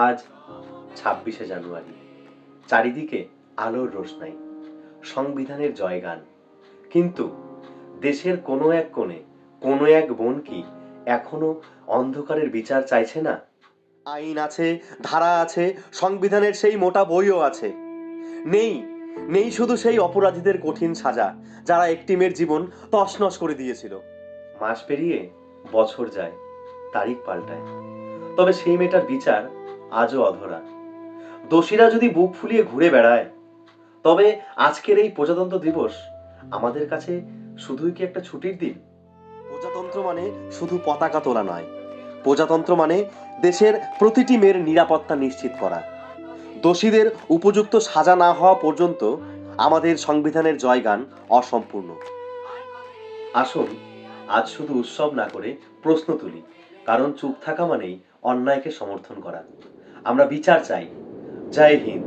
আজ ২৬শে জানুয়ারি, চারিদিকে আলোর রোশনাই, সংবিধানের জয়গান। কিন্তু দেশের কোনো এক কোণে কোনো এক বোন কি এখনো অন্ধকারের বিচার চাইছে না? আইন আছে, ধারা আছে, সংবিধানের সেই মোটা বইও আছে। নেই, নেই শুধু সেই অপরাধীদের কঠিন সাজা, যারা একটি মেয়ের জীবন তছনছ করে দিয়েছিল। মাস পেরিয়ে বছর যায়, তারিখ পাল্টায়, তবে সেই মেয়েটার বিচার আজও অধরা। দোষীরা যদি বুক ফুলিয়ে ঘুরে বেড়ায়, তবে আজকের এই প্রজাতন্ত্র দিবস আমাদের কাছে শুধুই কি একটা ছুটির দিন? প্রজাতন্ত্র মানে শুধু পতাকা তোলা নয়, প্রজাতন্ত্র মানে দেশের প্রতিটি মেয়ের নিরাপত্তা নিশ্চিত করা। দোষীদের উপযুক্ত সাজা না হওয়া পর্যন্ত আমাদের সংবিধানের জয়গান অসম্পূর্ণ। আসুন আজ শুধু উৎসব না করে প্রশ্ন তুলি, কারণ চুপ থাকা মানেই অন্যায়কে সমর্থন করা। আমরা বিচার চাই। জয় হিন্দ।